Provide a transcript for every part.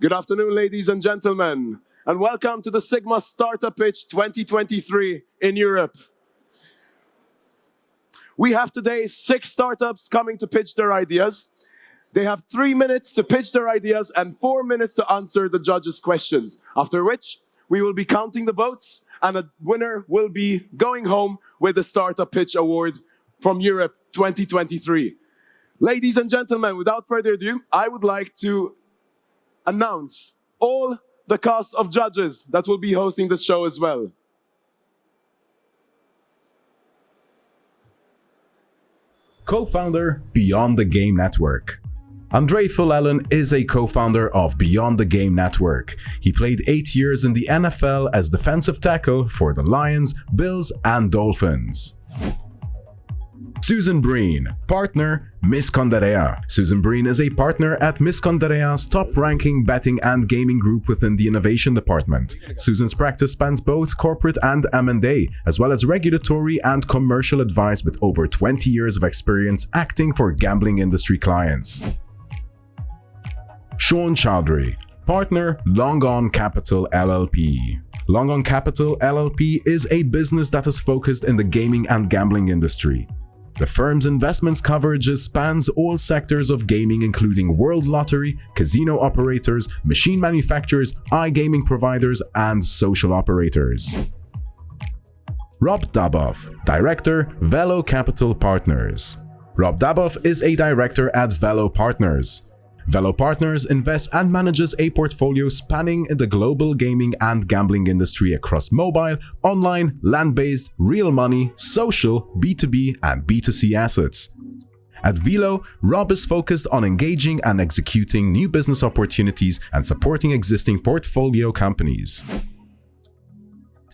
Good afternoon, ladies and gentlemen, and welcome to the SiGMA Startup Pitch 2023 in Europe. We have today 6 startups coming to pitch their ideas. They have 3 minutes to pitch their ideas and 4 minutes to answer the judges' questions, after which we will be counting the votes and a winner will be going home with the Startup Pitch Award from Europe 2023. Ladies and gentlemen, without further ado, I would like to announce all the cast of judges that will be hosting the show as well. Co-founder, Beyond the Game Network. Andre Fluellen is a co-founder of Beyond the Game Network. He played 8 years in the NFL as defensive tackle for the Lions, Bills, and Dolphins. Susan Breen, partner, Miss Conderea. Susan Breen is a partner at Miss Conderea's top-ranking betting and gaming group within the innovation department. Susan's practice spans both corporate and M&A, as well as regulatory and commercial advice with over 20 years of experience acting for gambling industry clients. Sean Chowdhury, partner, Long On Capital LLP. Long On Capital LLP is a business that is focused in the gaming and gambling industry. The firm's investments coverage spans all sectors of gaming, including world lottery, casino operators, machine manufacturers, iGaming providers, and social operators. Rob Duboff, Director, Velo Capital Partners. Rob Duboff is a director at Velo Partners. Velo Partners invests and manages a portfolio spanning the global gaming and gambling industry across mobile, online, land-based, real money, social, B2B, and B2C assets. At Velo, Rob is focused on engaging and executing new business opportunities and supporting existing portfolio companies.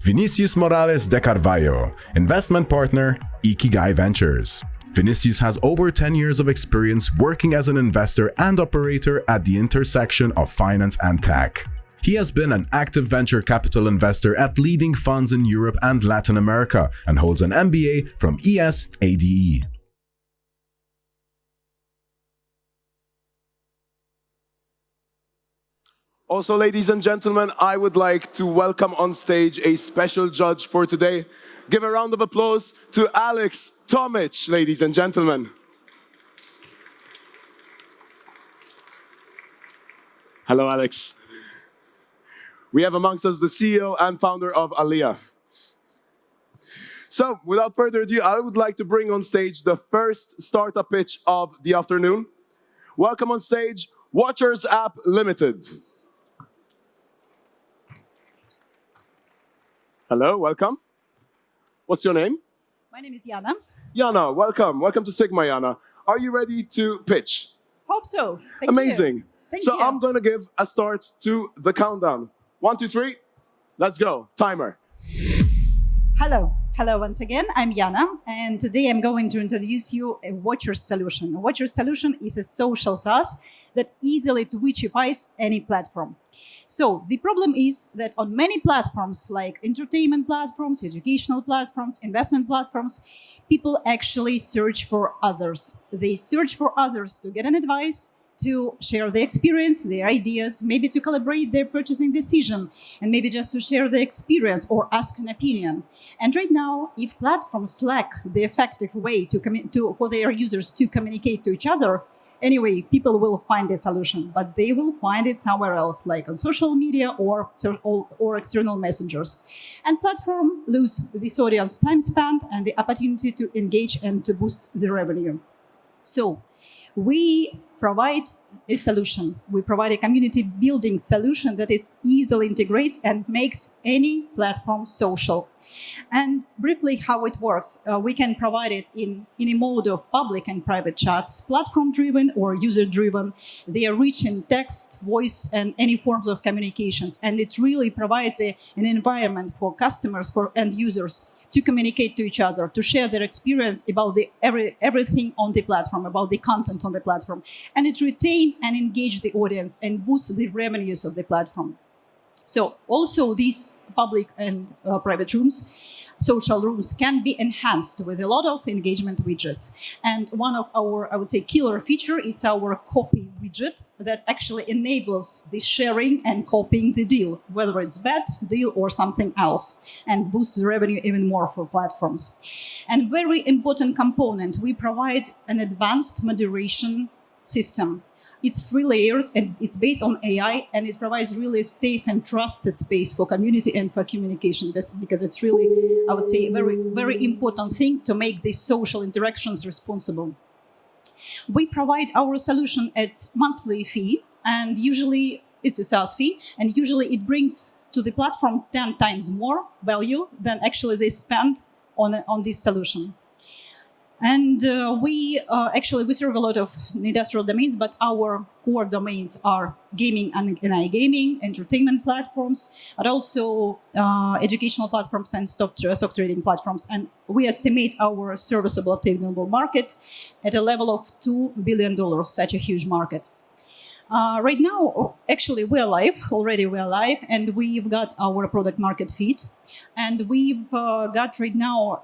Vinicius Moraes de Carvalho, Investment Partner, Ikigai Ventures. Vinicius has over 10 years of experience working as an investor and operator at the intersection of finance and tech. He has been an active venture capital investor at leading funds in Europe and Latin America and holds an MBA from ES-ADE. Also, ladies and gentlemen, I would like to welcome on stage a special judge for today. Give a round of applause to Alex Tomic, ladies and gentlemen. Hello, Alex. We have amongst us the CEO and founder of Alea. So, without further ado, I would like to bring on stage the first startup pitch of the afternoon. Welcome on stage, Watchers App Limited. Hello, welcome. What's your name? My name is Jana. Jana, welcome. Welcome to SiGMA, Jana. Are you ready to pitch? Hope so. Thank Amazing. You. Thank so you. I'm going to give a start to the countdown. 1, 2, 3. Let's go. Timer. Hello. Hello once again. I'm Jana, and today I'm going to introduce you a Watcher solution. A Watcher solution is a social SaaS that easily Twitchifies any platform. So the problem is that on many platforms like entertainment platforms, educational platforms, investment platforms, people actually search for others. They search for others to get an advice, to share their experience, their ideas, maybe to collaborate their purchasing decision, and maybe just to share their experience or ask an opinion. And right now, if platforms lack the effective way for their users to communicate to each other, anyway, people will find a solution, but they will find it somewhere else, like on social media or external messengers. And platforms lose this audience time span and the opportunity to engage and to boost the revenue. So we provide a solution. We provide a community building solution that is easily integrated and makes any platform social. And briefly how it works, we can provide it in a mode of public and private chats, platform-driven or user-driven. They are rich in text, voice, and any forms of communications. And it really provides an environment for customers, for end users to communicate to each other, to share their experience about everything on the platform, about the content on the platform. And it retain and engage the audience and boost the revenues of the platform. So also these public and private rooms, social rooms can be enhanced with a lot of engagement widgets. And one of our, I would say, killer feature is our copy widget that actually enables the sharing and copying the deal, whether it's bet, deal, or something else, and boosts the revenue even more for platforms. And very important component, we provide an advanced moderation system. It's 3-layered and it's based on AI, and it provides really safe and trusted space for community and for communication. That's because it's really, I would say, a very, very important thing to make these social interactions responsible. We provide our solution at monthly fee, and usually it's a SaaS fee, and usually it brings to the platform 10 times more value than actually they spend on this solution. And we serve a lot of industrial domains, but our core domains are gaming and iGaming, entertainment platforms, but also educational platforms and stock trading platforms. And we estimate our serviceable obtainable market at a level of $2 billion, such a huge market. Right now, actually, we're live, and we've got our product market fit. And we've got right now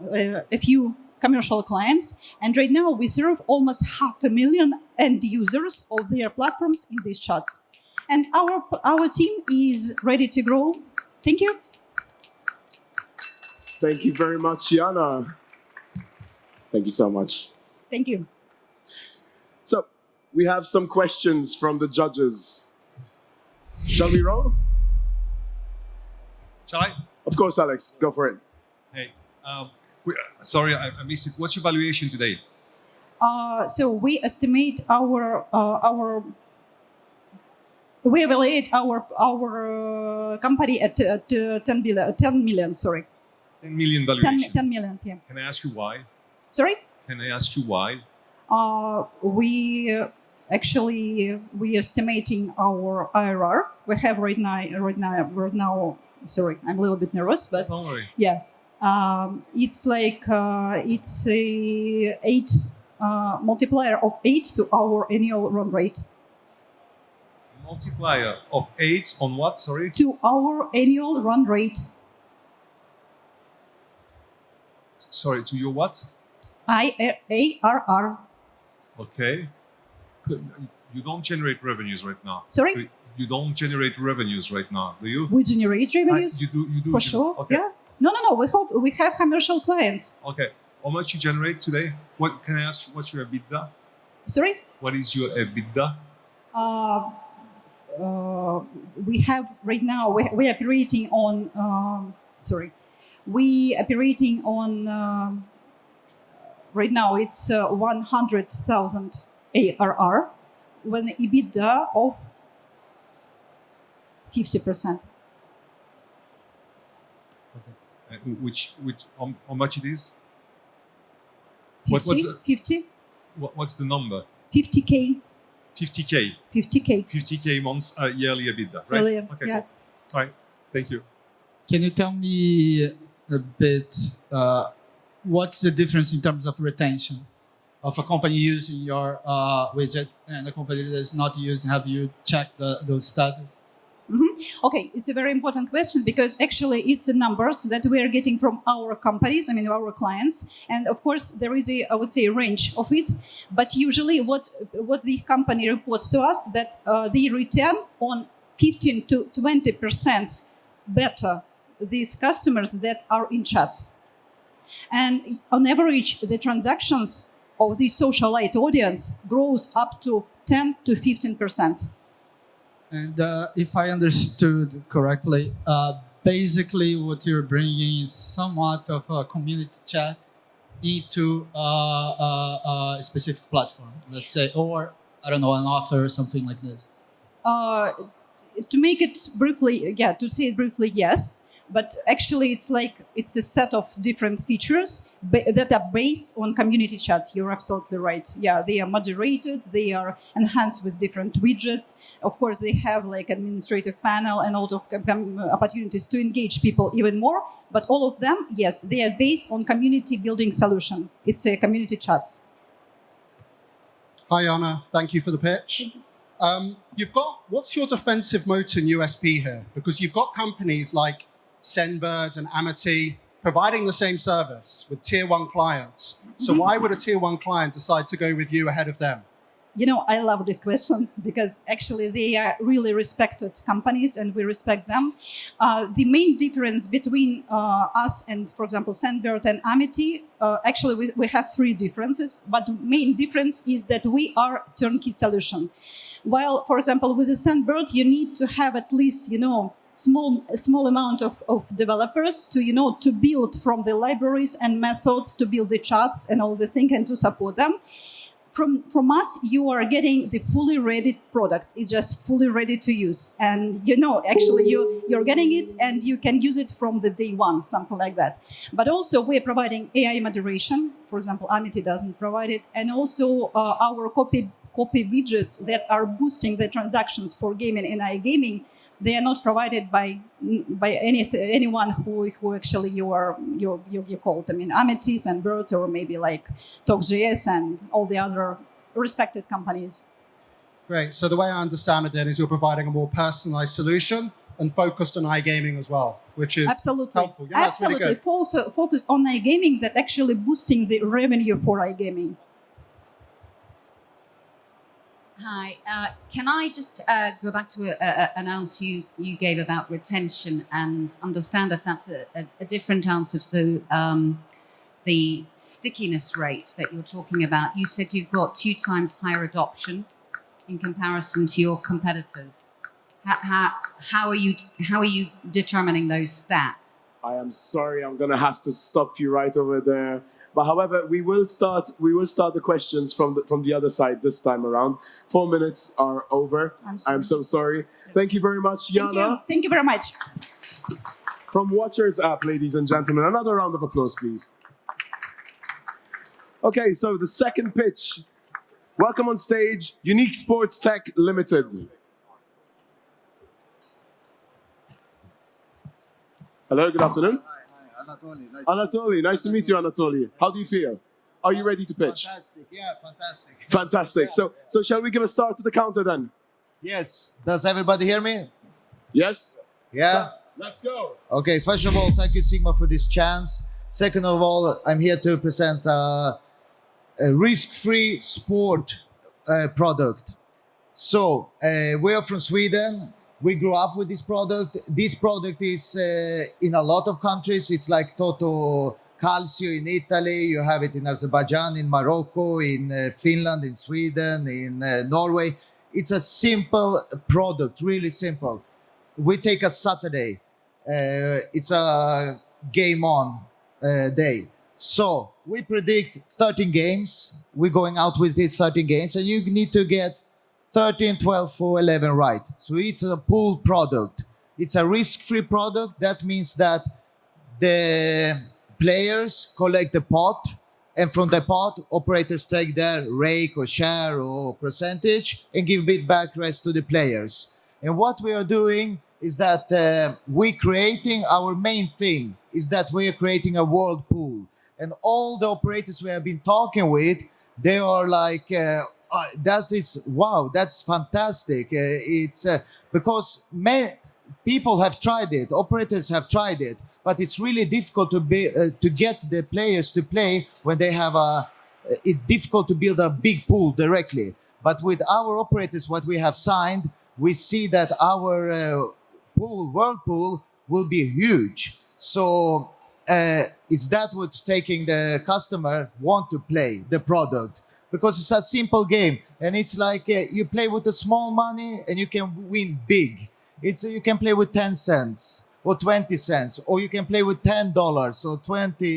a few commercial clients, and right now we serve almost 500,000 end users of their platforms in these chats. And our team is ready to grow. Thank you. Thank you very much, Yana. Thank you so much. Thank you. So, we have some questions from the judges. Shall we roll? Shall I? Of course, Alex. Go for it. Hey, sorry, I missed it. What's your valuation today? So we estimate we evaluate our company at 10 million. Sorry. 10 million valuation. 10 million. Yeah. Can I ask you why? Sorry. Can I ask you why? We estimating our IRR. We have right now. Sorry, I'm a little bit nervous, but don't worry. Yeah. It's like it's a 8 multiplier of 8 to our annual run rate. Multiplier of 8 on what? Sorry. To our annual run rate. Sorry, to your what? ARR. Okay. You don't generate revenues right now. Sorry. You don't generate revenues right now, do you? We generate revenues. You do. For sure. Okay. Yeah. No. We have commercial clients. Okay. How much you generate today? What can I ask? What's your EBITDA? Sorry. What is your EBITDA? We have right now. We're operating on. We operating on. Right now it's 100,000 ARR, with an EBITDA of 50%. Which how much it is? 50? What's the number? 50K. 50K. 50K. 50K months yearly EBITDA, right? Earlier, Okay. yeah. Cool. All right. Thank you. Can you tell me a bit what's the difference in terms of retention of a company using your widget and a company that is not using? Have you checked those status? Mm-hmm. Okay, it's a very important question because actually it's the numbers that we are getting from our companies, our clients. And of course, there is I would say, a range of it. But usually what the company reports to us that they return on 15 to 20% better these customers that are in chats. And on average, the transactions of the socialite audience grows up to 10 to 15%. And if I understood correctly, basically what you're bringing is somewhat of a community chat into a specific platform, let's say, or I don't know, an offer or something like this. To make it briefly, to say it briefly, yes. But actually, it's a set of different features that are based on community chats. You're absolutely right. Yeah, they are moderated. They are enhanced with different widgets. Of course, they have like administrative panel and a lot of opportunities to engage people even more. But all of them, yes, they are based on community building solution. It's a community chats. Hi, Anna. Thank you for the pitch. What's your defensive moat and USP here? Because you've got companies like Sendbird and Amity providing the same service with tier 1 clients. So why would a tier 1 client decide to go with you ahead of them? You know, I love this question because actually they are really respected companies and we respect them. The main difference between us and, for example, Sendbird and Amity, actually we have 3 differences, but the main difference is that we are turnkey solution. While, for example, with the Sendbird, you need to have at least, you know, a small amount of developers to, you know, to build from the libraries and methods, to build the chats and all the things and to support them. From us, you are getting the fully ready product. It's just fully ready to use. And, you know, actually you're getting it and you can use it from the day one, something like that. But also we're providing AI moderation. For example, Amity doesn't provide it. And also our copy widgets that are boosting the transactions for gaming and iGaming, they are not provided by anyone who actually you called. I mean, Amity and Bird, or maybe like TalkJS and all the other respected companies. Great. So the way I understand it then is you're providing a more personalized solution and focused on iGaming as well, which is helpful. Yeah, absolutely. That's really good. Focused on iGaming, that actually boosting the revenue for iGaming. Hi, can I just go back to an answer you gave about retention and understand if that's a different answer to the stickiness rate that you're talking about? You said you've got 2 times higher adoption in comparison to your competitors. How are you determining those stats? I am sorry, I'm gonna have to stop you right over there. But however, we will start the questions from the other side this time around. 4 minutes are over. I'm so sorry. Thank you very much, Jana. Thank you very much. From Watchers app, ladies and gentlemen, another round of applause, please. Okay, so the second pitch. Welcome on stage, Unique Sports Tech Limited. Hello, good afternoon. Hi, Anatoly. Anatoly, nice to meet you, Anatoly. How do you feel? Are you ready to pitch? Fantastic, yeah, fantastic. Fantastic. So shall we give a start to the counter then? Yes. Does everybody hear me? Yes? Yeah? Let's go. Okay, first of all, thank you, SiGMA, for this chance. Second of all, I'm here to present a risk-free sport product. So, we are from Sweden. We grew up with this product. This product is in a lot of countries. It's like Toto Calcio in Italy. You have it in Azerbaijan, in Morocco, in Finland, in Sweden, in Norway. It's a simple product, really simple. We take a Saturday. It's a game on day. So we predict 13 games. We're going out with it 13 games, and you need to get 13, 12, 4, 11 right. So it's a pool product. It's a risk-free product. That means that the players collect the pot, and from the pot, operators take their rake or share or percentage and give it back rest to the players. And what we are doing is that we're creating our main thing is that we are creating a world pool. And all the operators we have been talking with, they are like, that is, wow, that's fantastic. It's because people have tried it, operators have tried it, but it's really difficult to get the players to play when they have it's difficult to build a big pool directly. But with our operators, what we have signed, we see that our world pool will be huge. So it's that what's taking the customer want to play the product. Because it's a simple game, and it's like you play with the small money and you can win big. You can play with 10 cents or 20 cents, or you can play with $10 or 20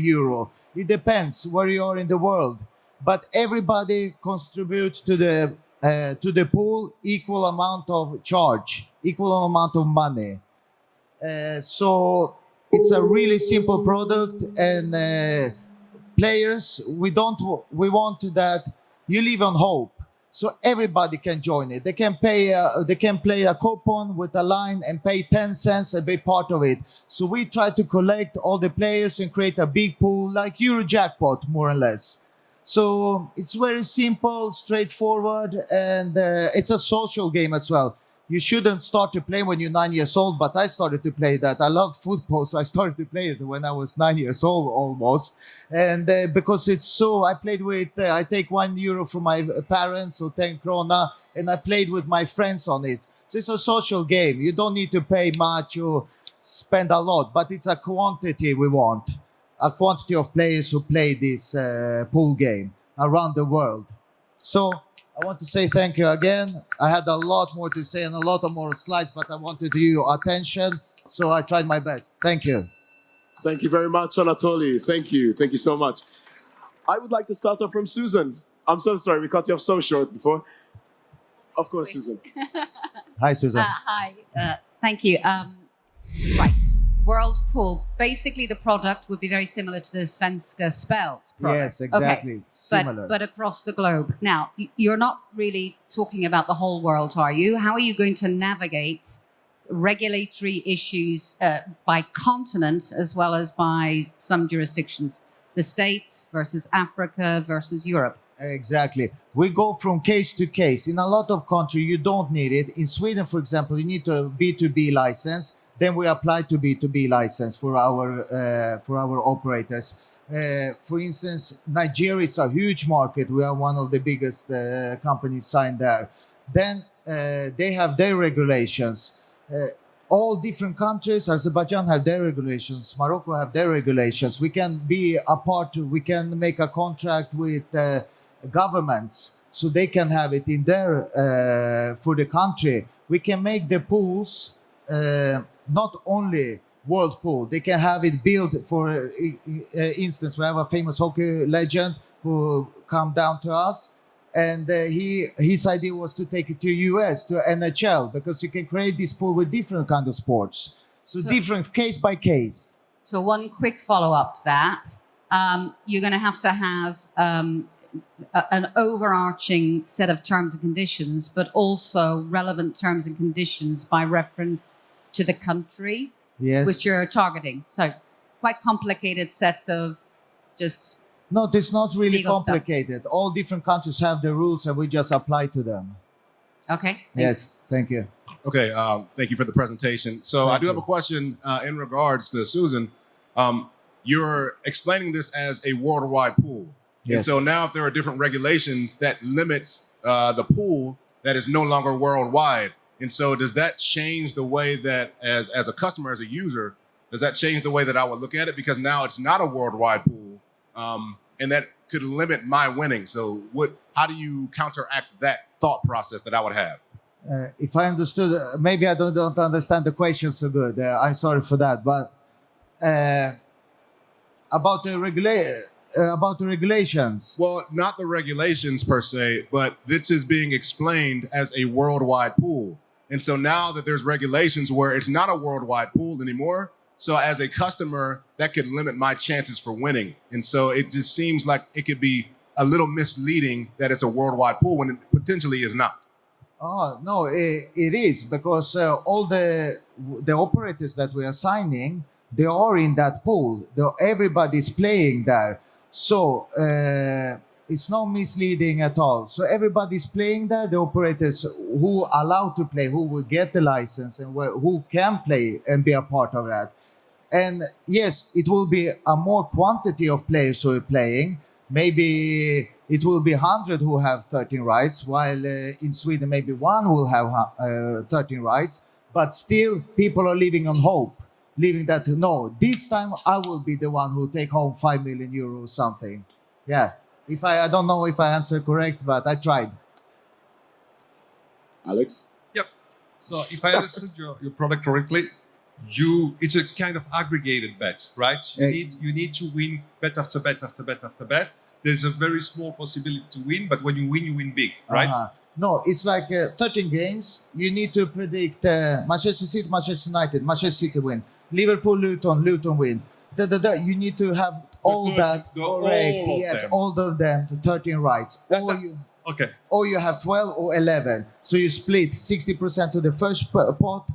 euro. It depends where you are in the world. But everybody contributes to the pool equal amount of charge, equal amount of money. So it's a really simple product, and players, we want that you live on hope, so everybody can join it. They can play a coupon with a line and pay 10 cents and be part of it. So we try to collect all the players and create a big pool like Euro jackpot, more or less. So it's very simple, straightforward, and it's a social game as well. You shouldn't start to play when you're 9 years old, but I started to play that. I loved football, so I started to play it when I was 9 years old almost. And because it's so, I played with, I take €1 from my parents, or 10 krona, and I played with my friends on it. So it's a social game. You don't need to pay much or spend a lot, but it's a quantity we want. A quantity of players who play this pool game around the world. So I want to say thank you again. I had a lot more to say and a lot of more slides, but I wanted your attention, so I tried my best. Thank you. Thank you very much, Anatoly. Thank you. Thank you so much. I would like to start off from Susan. I'm so sorry, we cut you off so short before. Of course, Susan. Hi, Susan. Hi. Thank you. Right. World Pool. Basically, the product would be very similar to the Svenska Spels product. Yes, exactly. Okay. Similar. But across the globe. Now, you're not really talking about the whole world, are you? How are you going to navigate regulatory issues by continent as well as by some jurisdictions? The States versus Africa versus Europe. Exactly. We go from case to case. In a lot of countries, you don't need it. In Sweden, for example, you need a B2B license. Then we apply to B2B license for our operators. For instance, Nigeria is a huge market. We are one of the biggest companies signed there. Then they have their regulations. All different countries, Azerbaijan have their regulations, Morocco have their regulations. We can be a part, we can make a contract with governments so they can have it in there for the country. We can make the pools not only world pool, they can have it built for instance, we have a famous hockey legend who come down to us, and his idea was to take it to US, to NHL, because you can create this pool with different kind of sports. So different case by case. So one quick follow-up to that. You're going to have an overarching set of terms and conditions, but also relevant terms and conditions by reference to the country which you're targeting. So quite complicated set of just... No, it's not really complicated. Stuff. All different countries have the rules and we just apply to them. Okay. Yes, thank you. Okay, thank you for the presentation. So I do have a question in regards to Susan. You're explaining this as a worldwide pool. Yes. And so now if there are different regulations that limits the pool that is no longer worldwide, and so does that change the way that as a customer, as a user, does that change the way that I would look at it? Because now it's not a worldwide pool, and that could limit my winning. So how do you counteract that thought process that I would have? If I understood, maybe I don't understand the question so good. I'm sorry for that. But about the regulations. Well, not the regulations per se, but this is being explained as a worldwide pool. And so now that there's regulations where it's not a worldwide pool anymore, so as a customer, that could limit my chances for winning. And so it just seems like it could be a little misleading that it's a worldwide pool when it potentially is not. Oh, no, it is, because all the operators that we are signing, they are in that pool. Everybody's playing there. So it's not misleading at all. So everybody's playing there. The operators who are allowed to play, who will get the license and who can play and be a part of that. And yes, it will be a more quantity of players who are playing. Maybe it will be 100 who have 13 rights, while in Sweden maybe one will have 13 rights. But still, people are living on hope, living that, no, this time I will be the one who take home 5 million euros or something. Yeah, I don't know if I answered correct, but I tried. Alex? Yep. So if I understood your product correctly, it's a kind of aggregated bet, right? You need to win bet after bet after bet after bet. There's a very small possibility to win, but when you win big, right? No, it's like 13 games. You need to predict Manchester City, Manchester United, Manchester City win. Liverpool, Luton win. You need to have all that correct. Yes, all of them, the 13 rights. Okay. Or you have 12 or 11. So you split 60% to the first pot,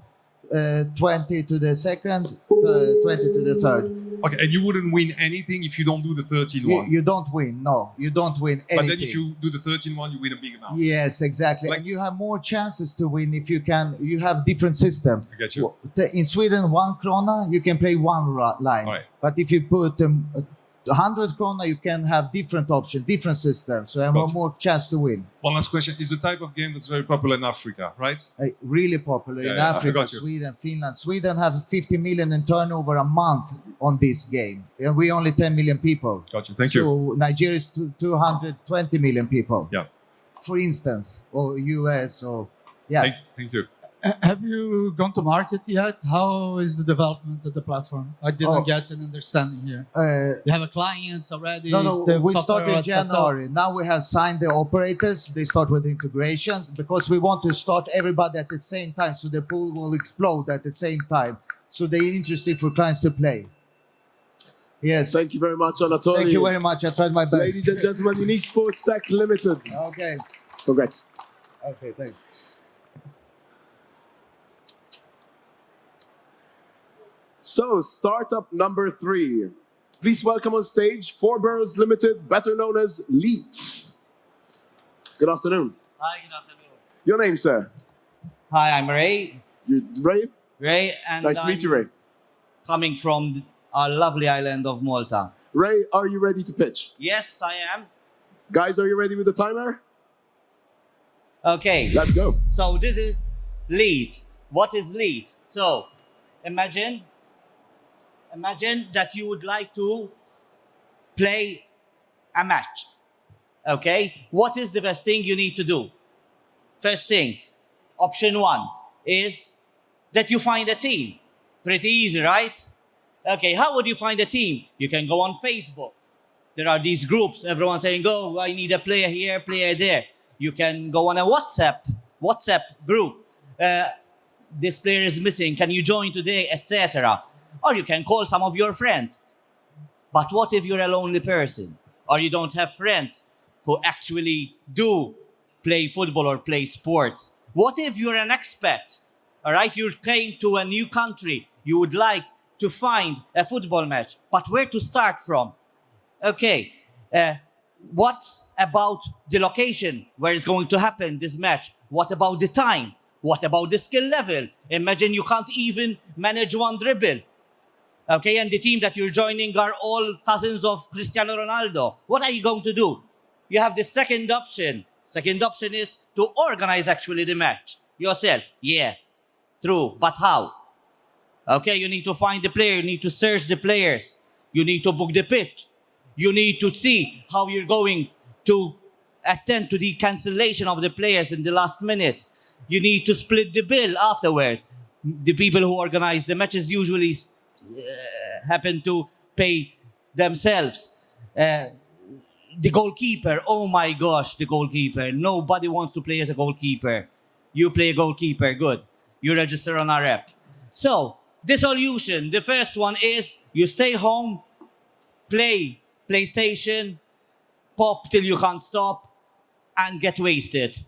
20 to the second, 20 to the third. Okay, and you wouldn't win anything if you don't do the 13 one. You don't win. No, you don't win anything. But then if you do the 13 one, you win a big amount. Yes, exactly. Like- and you have more chances to win if you can. You have different system. I get you. In Sweden, 1 krona, you can play one line. All right. But if you put 100 krona, you can have different options, different systems. So you have Gotcha. more chance to win. One last question. Is the type of game that's very popular in Africa, right? Really popular in Yeah, I Africa, got you. Sweden, Finland. Sweden have 50 million in turnover a month on this game. And we only 10 million people. Got you. Thank you. So Nigeria is 220 million people. Yeah. For instance, or US, or yeah. Thank you. Have you gone to market yet? How is the development of the platform? I didn't get an understanding here. You have a client already? No, Is the we software started in set up? January. Now we have signed the operators. They start with integration because we want to start everybody at the same time, so the pool will explode at the same time. So they're interested for clients to play. Yes. Thank you very much, Anatoly. Thank you very much. I tried my best. Ladies and gentlemen, Unique Sports Tech Limited. Okay. Congrats. Okay, thanks. So, startup number 3. Please welcome on stage 4 Boroughs Limited, better known as Leet. Good afternoon. Hi, good afternoon. Your name, sir? Hi, I'm Ray. You Ray? Ray, and Nice to meet you, Ray. coming from our lovely island of Malta. Ray, are you ready to pitch? Yes, I am. Guys, are you ready with the timer? Okay. Let's go. So this is Leet. What is Leet? So imagine that you would like to play a match. Okay? What is the first thing you need to do? First thing, option 1 is that you find a team. Pretty easy, right? Okay, how would you find a team? You can go on Facebook. There are these groups, everyone saying, oh, I need a player here, player there. You can go on a WhatsApp group. This player is missing, can you join today, etc. Or you can call some of your friends. But what if you're a lonely person? Or you don't have friends who actually do play football or play sports? What if you're an expat? All right, you came to a new country. You would like to find a football match, but where to start from? Okay, what about the location where it's going to happen, this match? What about the time? What about the skill level? Imagine you can't even manage one dribble. Okay, and the team that you're joining are all cousins of Cristiano Ronaldo. What are you going to do? You have the second option. Second option is to organize actually the match yourself. Yeah, true, but how? Okay, you need to find the player, you need to search the players, you need to book the pitch, you need to see how you're going to attend to the cancellation of the players in the last minute. You need to split the bill afterwards. The people who organize the matches usually happen to pay themselves. The goalkeeper, oh my gosh, the goalkeeper. Nobody wants to play as a goalkeeper. You play a goalkeeper, good. You register on our app. So, the solution, the first one is you stay home, play PlayStation, pop till you can't stop, and get wasted.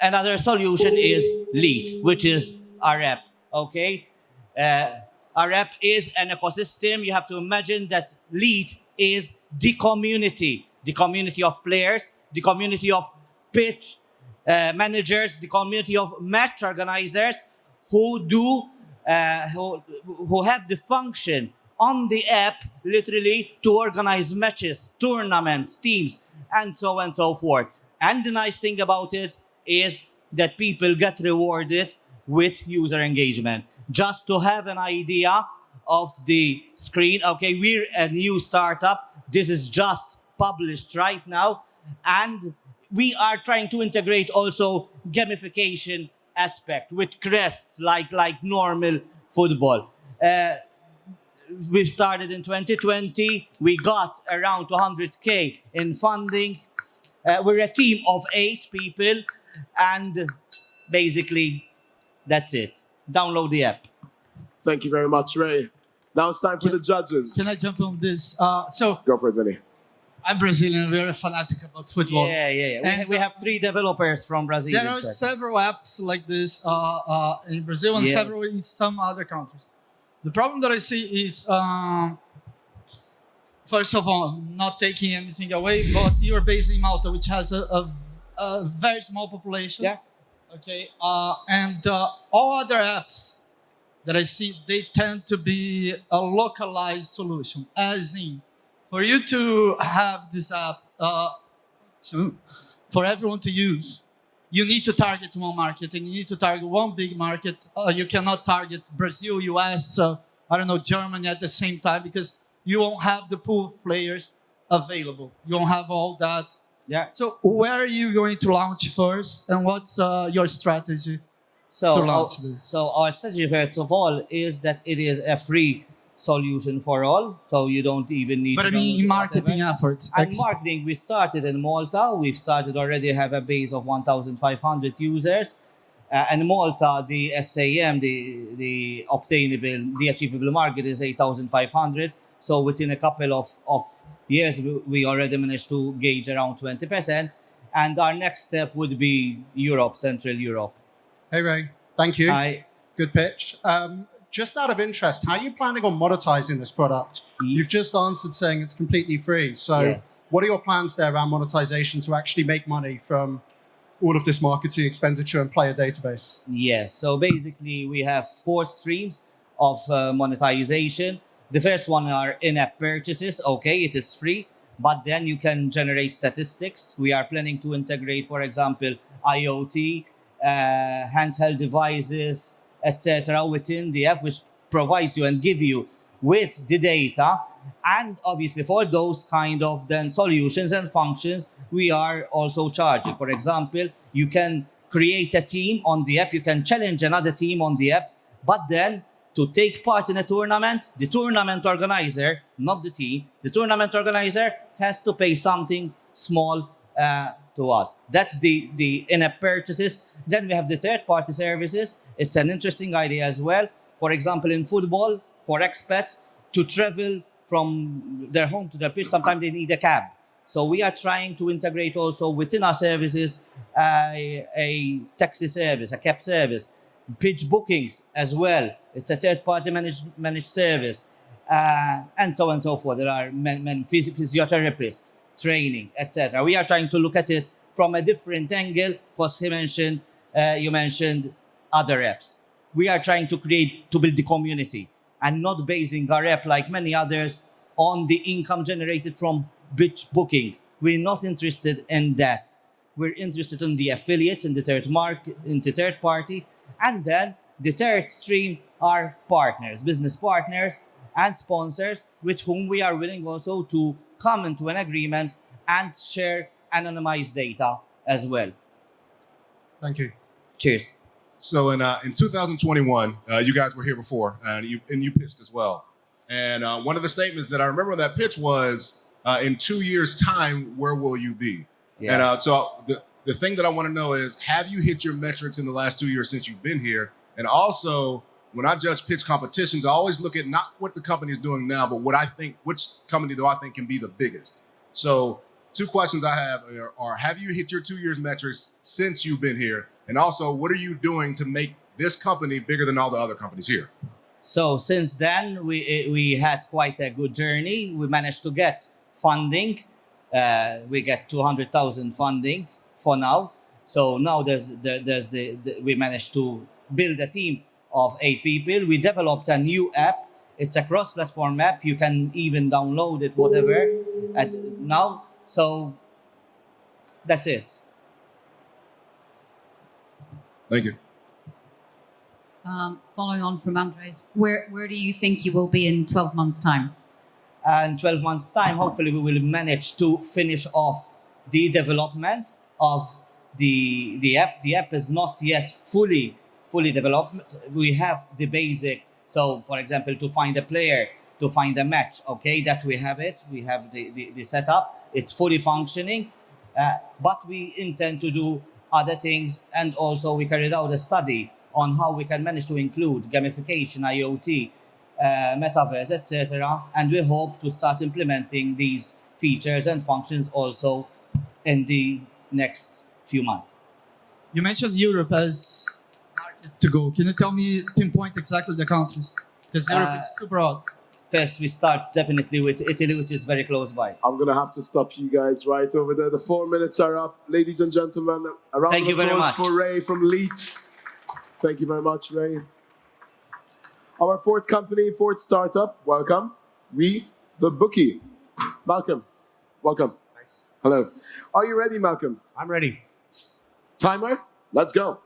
Another solution is Leet, which is our app, okay? Our app is an ecosystem. You have to imagine that Leet is the community of players, the community of pitch managers, the community of match organizers who have the function on the app literally to organize matches, tournaments, teams, and so on and so forth. And the nice thing about it is that people get rewarded with user engagement. Just to have an idea of the screen, okay, we're a new startup. This is just published right now. And we are trying to integrate also gamification aspect with crests like normal football. We started in 2020. We got around 200K in funding. We're a team of 8 people, and basically that's it. Download the app. Thank you very much, Ray. Now it's time for the judges. Can I jump on this? Go for it, Vinny. I'm Brazilian. We're a fanatic about football. Yeah. And we have 3 developers from Brazil. There are several apps like this in Brazil and Yes. several in some other countries. The problem that I see is first of all, not taking anything away, but you're based in Malta, which has a very small population. Yeah. Okay. And all other apps that I see, they tend to be a localized solution. As in, for you to have this app for everyone to use, you need to target one market and you need to target one big market. You cannot target Brazil, US, I don't know, Germany at the same time because you won't have the pool of players available. You won't have all that. Yeah. So where are you going to launch first and what's your strategy to launch this? So our strategy, first of all, is that it is a free solution for all. So you don't even need But to I mean, download in marketing whatever. efforts. And marketing, we started in Malta. We've started already have a base of 1,500 users. And Malta, the SAM, the obtainable, the achievable market is 8,500. So within a couple of years, we already managed to gauge around 20%. And our next step would be Europe, Central Europe. Hey, Ray. Thank you. Hi. Good pitch. Just out of interest, how are you planning on monetizing this product? You've just answered saying it's completely free. So Yes. what are your plans there around monetization to actually make money from all of this marketing expenditure and player database? Yes. So basically, we have 4 streams of monetization. The first one are in-app purchases. Okay, it is free, but then you can generate statistics. We are planning to integrate, for example, IoT, handheld devices, etc., within the app, which provides you and give you with the data. And obviously, for those kind of then solutions and functions, we are also charging. For example, you can create a team on the app, you can challenge another team on the app, but then to take part in a tournament, the tournament organizer, not the team, the tournament organizer has to pay something small to us. That's the in-app purchases. Then we have the third-party services. It's an interesting idea as well. For example, in football, for expats to travel from their home to their pitch, sometimes they need a cab. So we are trying to integrate also within our services a taxi service, a cab service, pitch bookings as well. It's a third-party managed service, and so on and so forth. There are physiotherapists, training, etc. We are trying to look at it from a different angle because you mentioned other apps. We are trying to build the community and not basing our app like many others on the income generated from pitch booking. We're not interested in that. We're interested in the affiliates in the third party, and then the third stream are partners, business partners and sponsors with whom we are willing also to come into an agreement and share anonymized data as well. Thank you. Cheers. So in 2021, you guys were here before, and you pitched as well. And one of the statements that I remember that pitch was, in 2 years' time, where will you be? Yeah. And so the thing that I want to know is, have you hit your metrics in the last 2 years since you've been here? And also, when I judge pitch competitions, I always look at not what the company is doing now, but which company do I think can be the biggest? So 2 questions I have are, have you hit your 2 years metrics since you've been here? And also, what are you doing to make this company bigger than all the other companies here? So since then, we had quite a good journey. We managed to get funding. We get 200,000 funding for now. So now we managed to build a team of 8 people. We developed a new app. It's a cross-platform app. You can even download it, whatever, now. So that's it. Thank you. Following on from Andres, where do you think you will be in 12 months' time? And 12 months' time, hopefully we will manage to finish off the development of the app. The app is not yet fully developed. We have the basic. So, for example, to find a player, to find a match, okay, that we have it. We have the setup. It's fully functioning. But we intend to do other things. And also we carried out a study on how we can manage to include gamification, IoT, metaverse, etc. And we hope to start implementing these features and functions also in the next few months. You mentioned Europe as market to go. Can you tell me, pinpoint exactly the countries? Because Europe is too broad. first we start definitely with Italy, which is very close by. I'm going to have to stop you guys right over there. The 4 minutes are up. Ladies and gentlemen, a round Thank you of very applause much. for Ray from Leet. Thank you very much, Ray. Our fourth company, fourth startup, welcome. We, the Bookie. Malcolm, welcome. Thanks. Hello. Are you ready, Malcolm? I'm ready. Timer, let's go.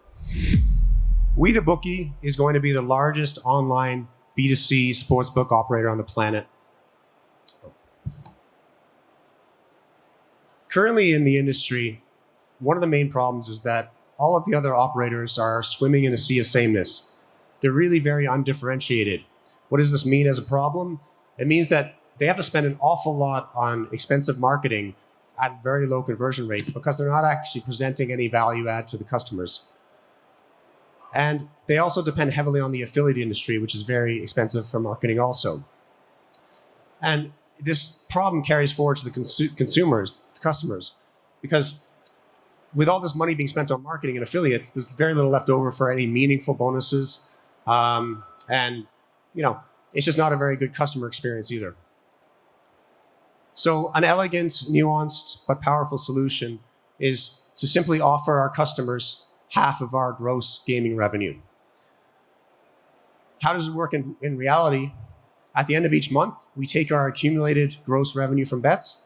We the Bookie is going to be the largest online B2C sportsbook operator on the planet. Currently in the industry, one of the main problems is that all of the other operators are swimming in a sea of sameness. They're really very undifferentiated. What does this mean as a problem? It means that they have to spend an awful lot on expensive marketing at very low conversion rates because they're not actually presenting any value add to the customers. And they also depend heavily on the affiliate industry, which is very expensive for marketing also. And this problem carries forward to the consumers, the customers, because with all this money being spent on marketing and affiliates, there's very little left over for any meaningful bonuses. And, you know, it's just not a very good customer experience either. So an elegant, nuanced, but powerful solution is to simply offer our customers half of our gross gaming revenue. How does it work in reality? At the end of each month, we take our accumulated gross revenue from bets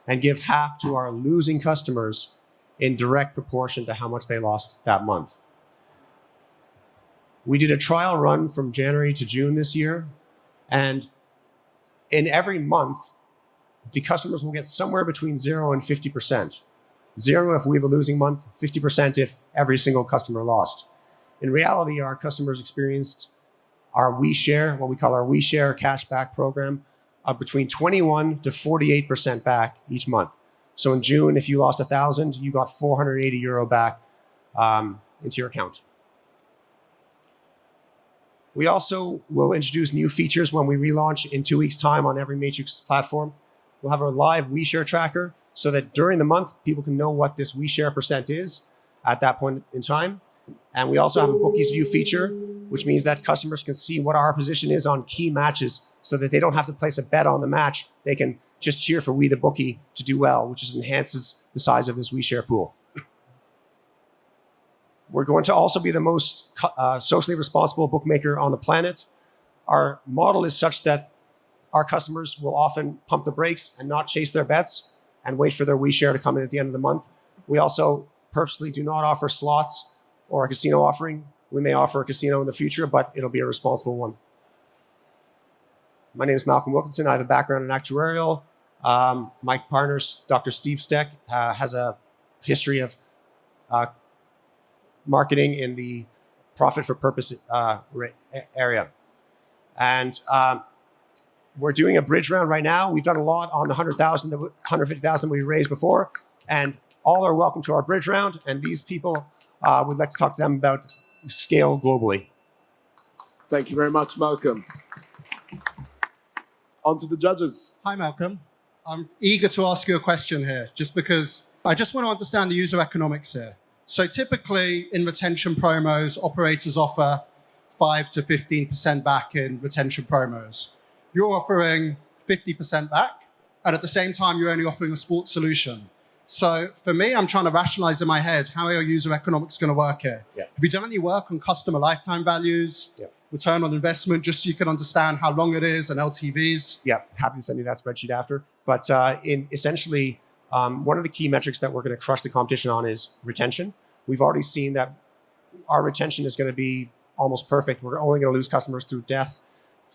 and give half to our losing customers in direct proportion to how much they lost that month. We did a trial run from January to June this year, and in every month, the customers will get somewhere between 0 and 50%. 0 if we have a losing month, 50% if every single customer lost. In reality, our customers experienced our WeShare, what we call our WeShare cashback program, of between 21 to 48% back each month. So in June, if you lost 1,000, you got 480 euro back into your account. We also will introduce new features when we relaunch in 2 weeks' time on every Matrix platform. We'll have our live WeShare tracker so that during the month, people can know what this WeShare percent is at that point in time. And we also have a Bookies View feature, which means that customers can see what our position is on key matches so that they don't have to place a bet on the match. They can just cheer for We the Bookie to do well, which enhances the size of this WeShare pool. We're going to also be the most socially responsible bookmaker on the planet. Our model is such that our customers will often pump the brakes and not chase their bets and wait for their WeShare to come in at the end of the month. We also purposely do not offer slots or a casino offering. We may offer a casino in the future, but it'll be a responsible one. My name is Malcolm Wilkinson. I have a background in actuarial. My partner, Dr. Steve Steck, has a history of marketing in the profit for purpose area. And we're doing a bridge round right now. We've done a lot on the 100,000, 150,000 we raised before, and all are welcome to our bridge round. And these people, we'd like to talk to them about scale globally. Thank you very much, Malcolm. On to the judges. Hi, Malcolm. I'm eager to ask you a question here, just because I just want to understand the user economics here. So typically in retention promos, operators offer 5 to 15% back in retention promos. You're offering 50% back, and at the same time, you're only offering a sports solution. So for me, I'm trying to rationalize in my head, how are your user economics going to work here? Yeah. Have you done any work on customer lifetime values, return on investment, just so you can understand how long it is and LTVs? Yeah, happy to send you that spreadsheet after. But essentially, one of the key metrics that we're going to crush the competition on is retention. We've already seen that our retention is going to be almost perfect. We're only going to lose customers through death,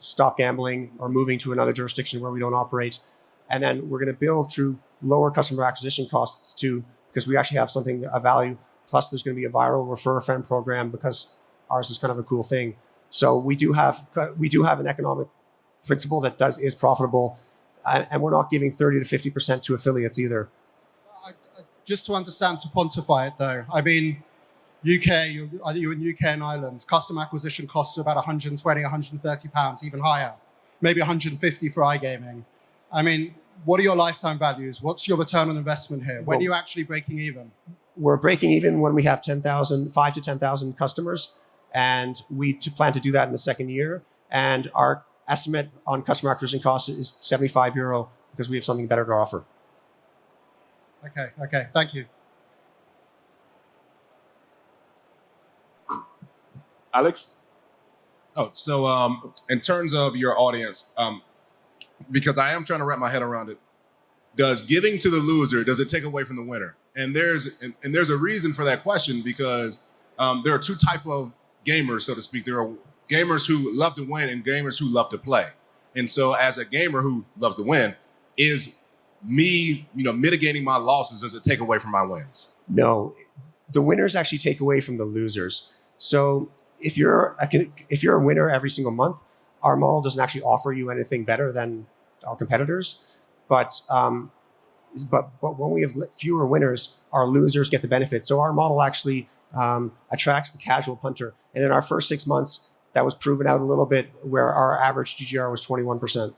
stop gambling, or moving to another jurisdiction where we don't operate. And then we're going to build through lower customer acquisition costs too, because we actually have something of value. Plus, there's going to be a viral refer a friend program because ours is kind of a cool thing. So we do have an economic principle that is profitable, and we're not giving 30 to 50% to affiliates either. Just to understand, to quantify it though, I mean, you're in UK and Ireland, customer acquisition costs are about 120, 130 pounds, even higher, maybe 150 for iGaming. I mean, what are your lifetime values? What's your return on investment here? When are you actually breaking even? We're breaking even when we have 5 to 10,000 customers, and we plan to do that in the second year. And our estimate on customer acquisition costs is €75 because we have something better to offer. Okay, thank you. Alex? Oh, so in terms of your audience, because I am trying to wrap my head around it, does giving to the loser, does it take away from the winner? And there's a reason for that question, because there are two type of gamers, so to speak. There are gamers who love to win and gamers who love to play. And so as a gamer who loves to win, is me, mitigating my losses, does it take away from my wins? No, the winners actually take away from the losers. So if you're a winner every single month, our model doesn't actually offer you anything better than our competitors. But when we have fewer winners, our losers get the benefit. So our model actually attracts the casual punter. And in our first 6 months, that was proven out a little bit, where our average GGR was 21%.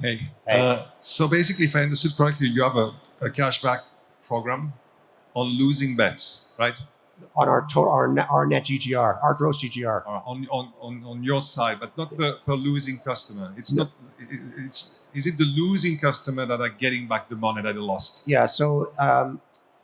Hey. So basically, if I understood correctly, you have a cashback program on losing bets, right? On our total, our net GGR, our gross GGR. On your side, but not per losing customer. It's not. Is it the losing customer that are getting back the money that they lost? Yeah. So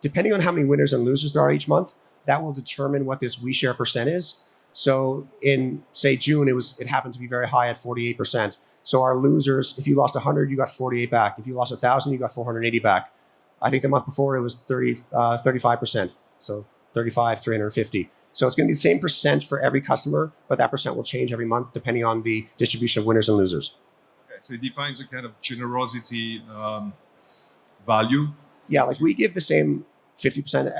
depending on how many winners and losers there are each month, that will determine what this we share percent is. So in say June, it happened to be very high at 48%. So our losers, if you lost 100, you got 48 back. If you lost 1,000, you got 480 back. I think the month before it was 35%. So 35, 350. So it's going to be the same percent for every customer, but that percent will change every month depending on the distribution of winners and losers. Okay, so it defines a kind of generosity value. Yeah, like we give the same 50%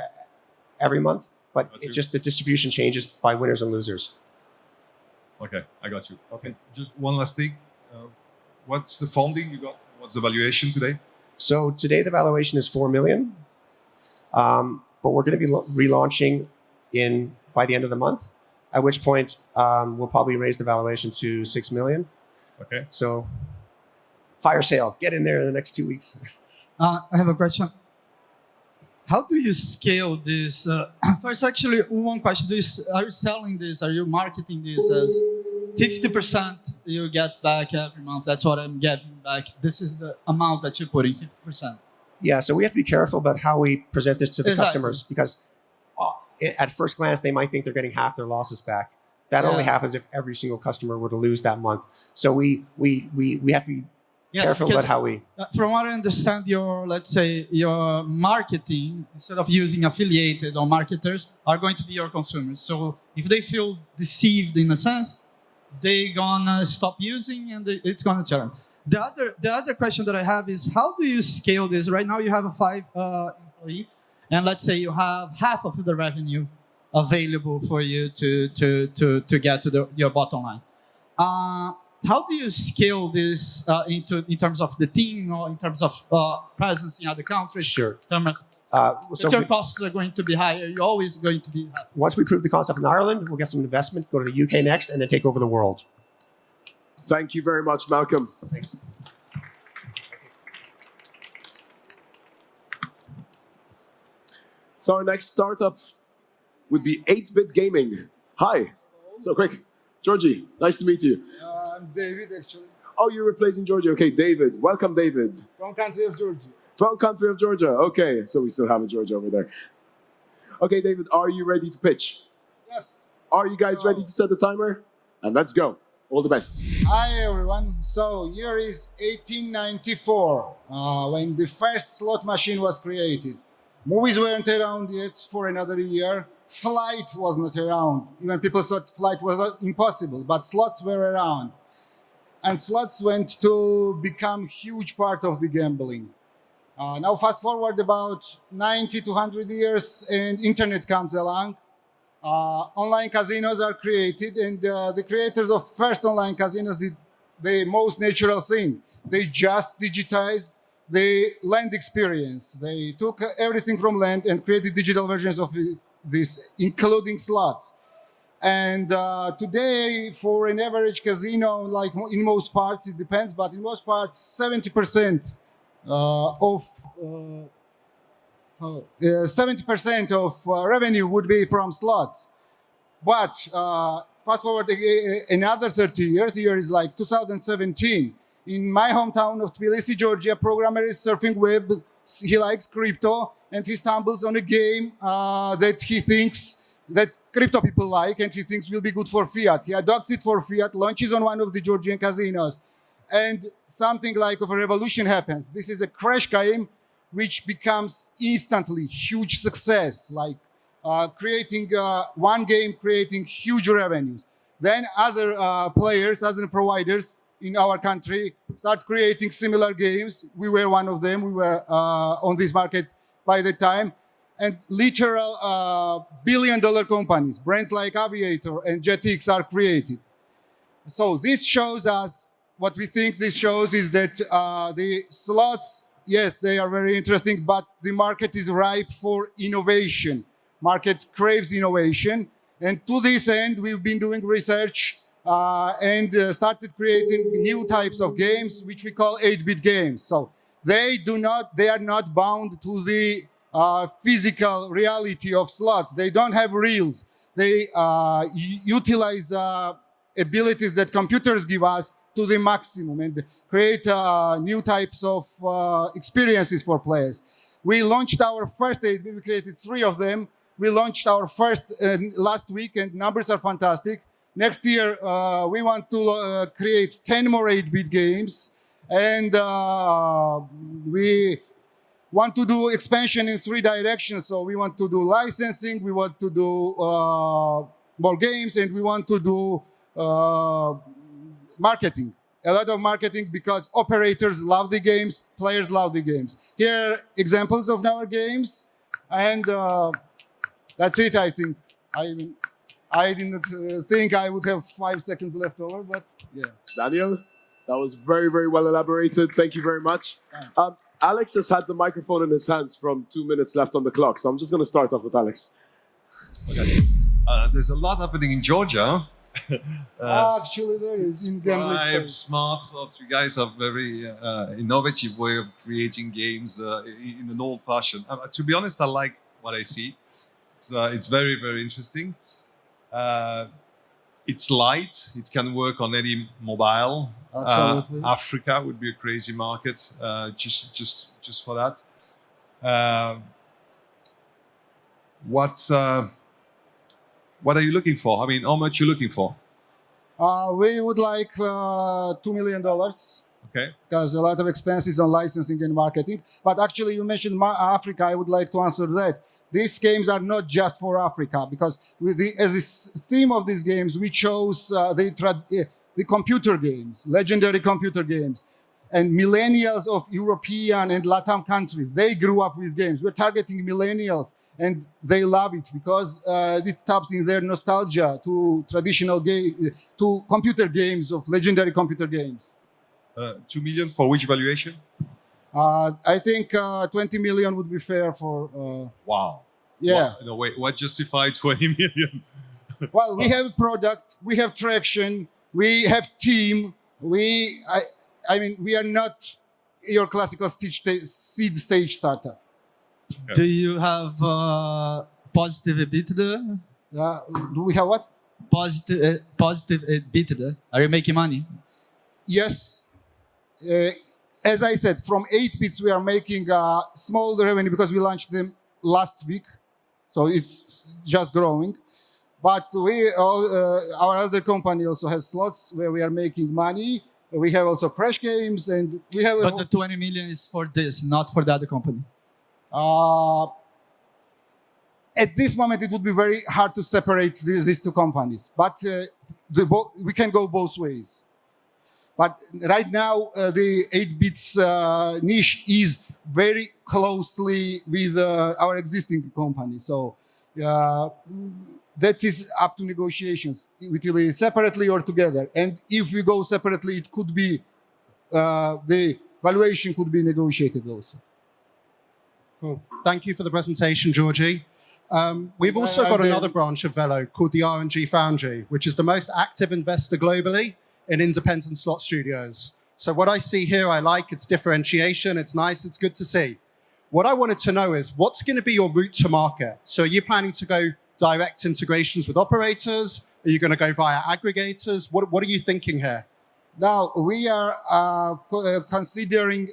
every month, but it's just the distribution changes by winners and losers. Okay, I got you. Okay, just one last thing. What's the funding you got? What's the valuation today? So today the valuation is 4 million. But we're going to be relaunching by the end of the month, at which point we'll probably raise the valuation to 6 million. Okay. So fire sale, get in there in the next 2 weeks. I have a question. How do you scale this? First, actually, one question. Are you selling this? Are you marketing this as 50% you get back every month? That's what I'm getting back. This is the amount that you're putting, 50%. Yeah, so we have to be careful about how we present this to the customers, because at first glance, they might think they're getting half their losses back. That only happens if every single customer were to lose that month. So we have to be careful about how we... From what I understand, your marketing, instead of using affiliated or marketers, are going to be your consumers. So if they feel deceived in a sense, they're gonna stop using and it's gonna churn. The other question that I have is, how do you scale this? Right now you have a 5 employee, and let's say you have half of the revenue available for you to get to your bottom line. How do you scale this in terms of the team or in terms of presence in other countries? Sure. So your costs are going to be higher. You're always going to be higher. Once we prove the concept in Ireland, we'll get some investment, go to the UK next, and then take over the world. Thank you very much, Malcolm. Thanks. So our next startup would be 8-Bit Gaming. Hi. So quick. Georgie, nice to meet you. I'm David, actually. Oh, you're replacing Georgie. Okay, David. Welcome, David. From country of Georgia. From country of Georgia. Okay, so we still have a Georgia over there. Okay, David, are you ready to pitch? Yes. Are you guys ready to set the timer? And let's go. All the best. Hi, everyone. So, year is 1894, when the first slot machine was created. Movies weren't around yet for another year. Flight was not around. Even people thought flight was impossible, but slots were around. And slots went to become huge part of the gambling. Now fast forward about 90 to 100 years and internet comes along. Online casinos are created, and the creators of first online casinos did the most natural thing. They just digitized the land experience. They took everything from land and created digital versions of this, including slots. And today, for an average casino, like in most parts, it depends, but in most parts, 70% of revenue would be from slots. But fast forward another 30 years, here is like 2017. In my hometown of Tbilisi, Georgia, programmer is surfing web, he likes crypto, and he stumbles on a game that he thinks that crypto people like, and he thinks will be good for fiat. He adopts it for fiat, launches on one of the Georgian casinos, and something like of a revolution happens. This is a crash game which becomes instantly huge success, like creating one game, creating huge revenues. Then other players, other providers in our country start creating similar games. We were one of them. We were on this market by the time. And literal billion-dollar companies, brands like Aviator and Jetix are created. So this shows us, what we think this shows is that the slots, yes, they are very interesting, but the market is ripe for innovation. Market craves innovation. And to this end, we've been doing research and started creating new types of games, which we call 8-bit games. So they are not bound to the physical reality of slots. They don't have reels. They utilize abilities that computers give us to the maximum and create new types of experiences for players. We launched our first 8-bit, we created 3 of them. We launched our first last week, and numbers are fantastic. Next year, we want to create 10 more 8-bit games, and we want to do expansion in 3 directions. So we want to do licensing, we want to do more games, and we want to do marketing. A lot of marketing, because operators love the games, players love the games. Here are examples of our games, and that's it, I think. I didn't think I would have 5 seconds left over, but yeah. Daniel, that was very, very well elaborated. Thank you very much. Alex has had the microphone in his hands from 2 minutes left on the clock, so I'm just going to start off with Alex. Okay. There's a lot happening in Georgia. Actually, there is in gambling space. Smart, you guys have very innovative way of creating games in an old fashion. To be honest, I like what I see. It's very, very interesting. It's light. It can work on any mobile. Absolutely. Africa would be a crazy market just for that. What are you looking for? I mean, how much are you looking for? We would like $2 million. Okay. Because a lot of expenses on licensing and marketing. But actually, you mentioned Africa. I would like to answer that. These games are not just for Africa, because as the theme of these games, we chose the computer games, legendary computer games. And millennials of European and Latin countries, they grew up with games. We're targeting millennials, and they love it because it taps in their nostalgia to traditional to computer games, of legendary computer games. 2 million for which valuation? I think 20 million would be fair for... Wow. Yeah. No, wait, what justified 20 million? Well, we have product, we have traction, we have team. I mean, we are not your classical seed stage startup. Okay. Do you have positive EBITDA? Do we have what? Positive EBITDA. Are you making money? Yes. As I said, from 8 bits, we are making small revenue because we launched them last week. So it's just growing. But our other company also has slots where we are making money. We have also crash games, and we have... But the 20 million is for this, not for the other company. At this moment, it would be very hard to separate these 2 companies. But we can go both ways. But right now, the 8 bits niche is very closely with our existing company. So that is up to negotiations. It will be separately or together. And if we go separately, it could be, the valuation could be negotiated also. Cool. Thank you for the presentation, Georgie. We've also got another branch of Velo called the R&G Foundry, which is the most active investor globally in independent slot studios. So what I see here, I like. It's differentiation. It's nice. It's good to see. What I wanted to know is, what's going to be your route to market? So are you planning to go direct integrations with operators? Are you going to go via aggregators? What are you thinking here? Now, we are considering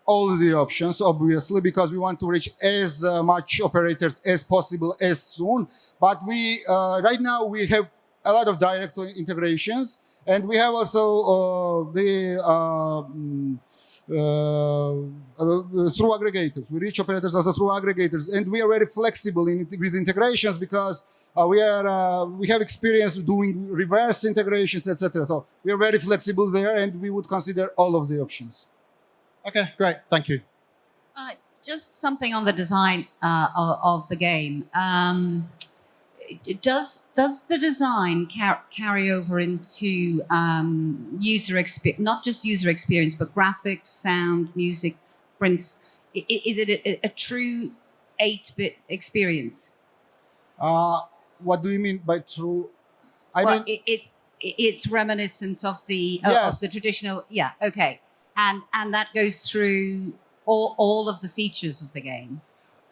all the options, obviously, because we want to reach as much operators as possible as soon. But we right now we have a lot of direct integrations, and we have also through aggregators. We reach operators also through aggregators, and we are very flexible with integrations because we have experience doing reverse integrations, etc. So we are very flexible there, and we would consider all of the options. Okay, great. Thank you. Just something on the design of the game. Does the design carry over into user experience, not just user experience, but graphics, sound, music, sprints? Is it a true 8-bit experience? What do you mean by true? I mean, mean, it's reminiscent of the yes. of the traditional. Yeah, okay, and that goes through all of the features of the game.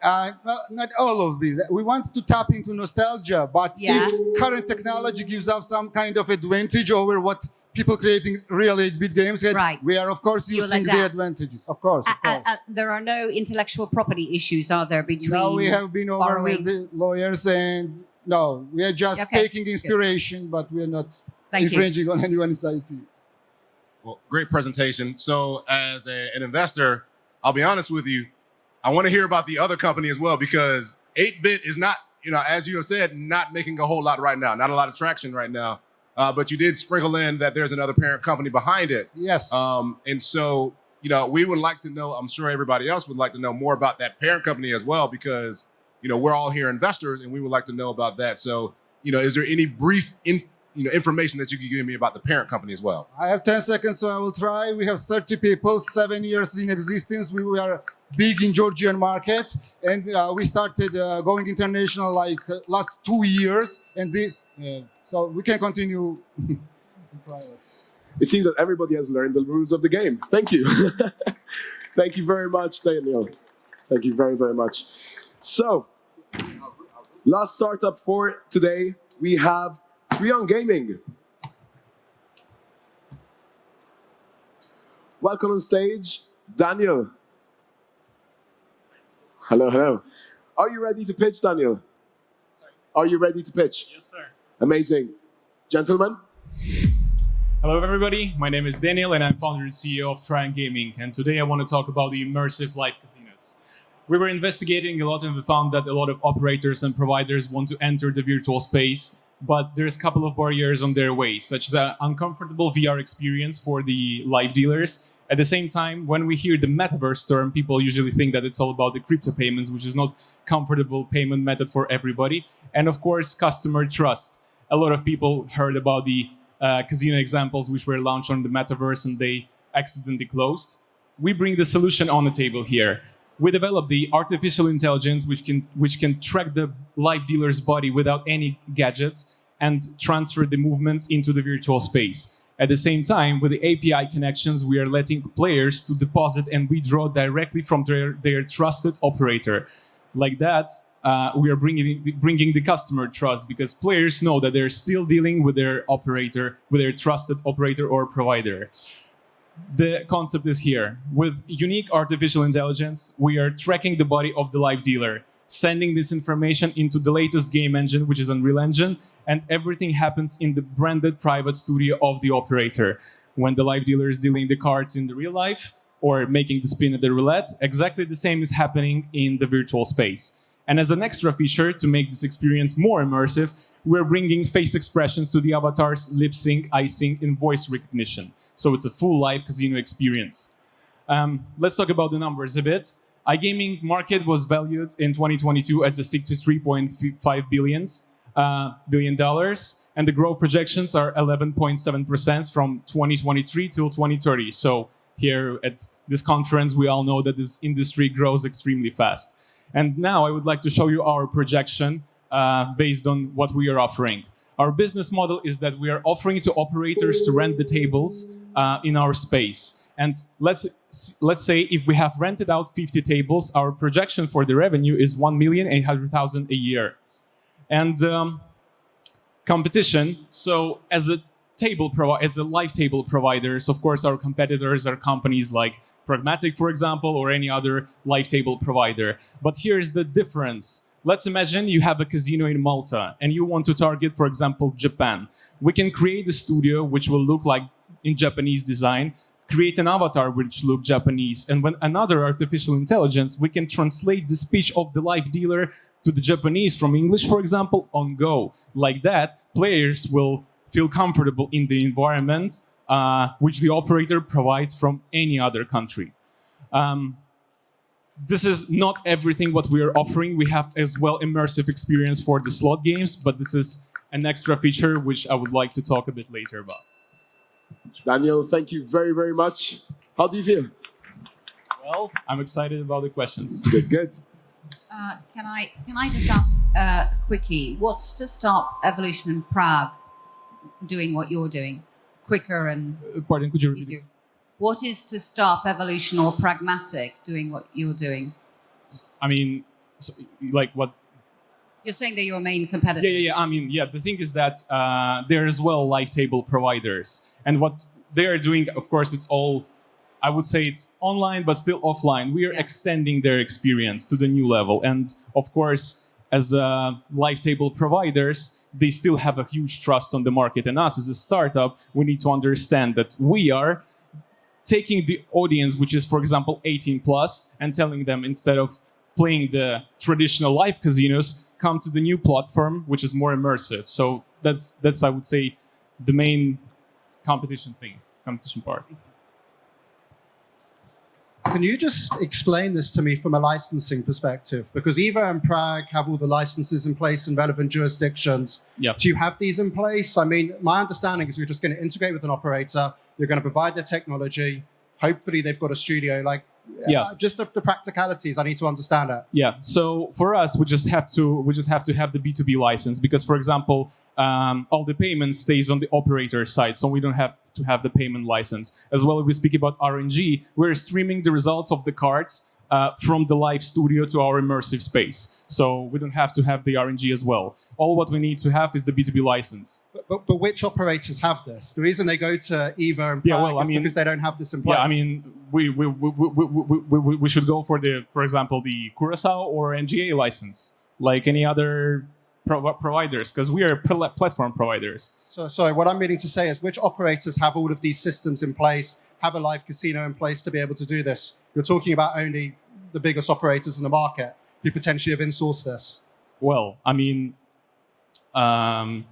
Not all of these. We want to tap into nostalgia, but if current technology gives us some kind of advantage over what people creating real 8-bit games had, we are, of course, using the advantages. Of course. There are no intellectual property issues, are there, between No, we have been over with the lawyers, and no, we are just taking inspiration, but we are not infringing on anyone's IP. Well, great presentation. So as an investor, I'll be honest with you, I want to hear about the other company as well, because 8-bit is not, as you have said, not making a whole lot right now, not a lot of traction right now. But you did sprinkle in that there's another parent company behind it. Yes. And so, we would like to know, I'm sure everybody else would like to know more about that parent company as well, because, we're all here investors and we would like to know about that. So, is there any brief information that you could give me about the parent company as well? I have 10 seconds, so I will try. We have 30 people, 7 years in existence. We are big in Georgian market, and we started going international like last 2 years, and so we can continue. It seems that everybody has learned the rules of the game. Thank you. Thank you very much, Daniel. Thank you very, very much. So, last startup for today, we have TRIION Gaming. Welcome on stage, Daniel. Hello, hello. Are you ready to pitch, Daniel? Sorry. Are you ready to pitch? Yes, sir. Amazing. Gentlemen? Hello, everybody. My name is Daniel, and I'm founder and CEO of TRIION Gaming. And today I want to talk about the immersive live casinos. We were investigating a lot, and we found that a lot of operators and providers want to enter the virtual space, but there's a couple of barriers on their way, such as an uncomfortable VR experience for the live dealers. At the same time, when we hear the metaverse term, people usually think that it's all about the crypto payments, which is not comfortable payment method for everybody. And of course, customer trust. A lot of people heard about the casino examples which were launched on the metaverse and they accidentally closed. We bring the solution on the table here. We developed the artificial intelligence which can track the live dealer's body without any gadgets and transfer the movements into the virtual space. At the same time, with the API connections, we are letting players to deposit and withdraw directly from their trusted operator. Like that, we are bringing the customer trust, because players know that they're still dealing with their operator, with their trusted operator or provider. The concept is here. With unique artificial intelligence, we are tracking the body of the live dealer, sending this information into the latest game engine, which is Unreal Engine, and everything happens in the branded private studio of the operator. When the live dealer is dealing the cards in the real life or making the spin at the roulette, exactly the same is happening in the virtual space. And as an extra feature to make this experience more immersive, we're bringing face expressions to the avatars, lip sync, eye sync, and voice recognition. So it's a full live casino experience. Let's talk about the numbers a bit. iGaming market was valued in 2022 as $63.5 billion, and the growth projections are 11.7% from 2023 till 2030. So here at this conference, we all know that this industry grows extremely fast. And now I would like to show you our projection based on what we are offering. Our business model is that we are offering to operators to rent the tables in our space. And let's say if we have rented out 50 tables, our projection for the revenue is 1,800,000 a year. And competition. So as a live table providers, of course, our competitors are companies like Pragmatic, for example, or any other live table provider. But here's the difference. Let's imagine you have a casino in Malta and you want to target, for example, Japan. We can create a studio which will look like in Japanese design, create an avatar which look Japanese, and when another artificial intelligence, we can translate the speech of the live dealer to the Japanese from English, for example, on Go. Like that, players will feel comfortable in the environment which the operator provides from any other country. This is not everything what we are offering. We have as well immersive experience for the slot games, but this is an extra feature which I would like to talk a bit later about. Daniel, thank you very, very much. How do you feel? Well, I'm excited about the questions. Good, good. Can I just ask a quickie? What's to stop Evolution and Prague doing what you're doing quicker and Pardon, could you repeat? easier? What is to stop Evolution or Pragmatic doing what you're doing? I mean, so, like what? You're saying they're your main competitors. Yeah. I mean, yeah. The thing is that they're as well live table providers, and what they are doing, of course, it's all. I would say it's online, but still offline. We are extending their experience to the new level, and of course, as live table providers, they still have a huge trust on the market. And us, as a startup, we need to understand that we are taking the audience, which is, for example, 18 plus, and telling them instead of playing the traditional live casinos, come to the new platform, which is more immersive. So that's I would say, the main competition part. Can you just explain this to me from a licensing perspective? Because Evo and Prague have all the licenses in place in relevant jurisdictions. Yep. Do you have these in place? I mean, my understanding is you're just going to integrate with an operator. You're going to provide their technology. Hopefully, they've got a studio. Like, just the practicalities. I need to understand it. Yeah. So for us, we just have to have the B2B license because, for example, all the payment stays on the operator side, so we don't have to have the payment license. As well, if we speak about RNG, we're streaming the results of the cards from the live studio to our immersive space. So we don't have to have the RNG as well. All what we need to have is the B2B license. But which operators have this? The reason they go to Evo and Prague is because they don't have this in place. Yeah, I mean, we should go for example, the Curaçao or NGA license, like any other providers, because we are platform providers. So what I'm meaning to say is which operators have all of these systems in place, have a live casino in place to be able to do this? You're talking about only the biggest operators in the market who potentially have insourced this. Well, I mean, the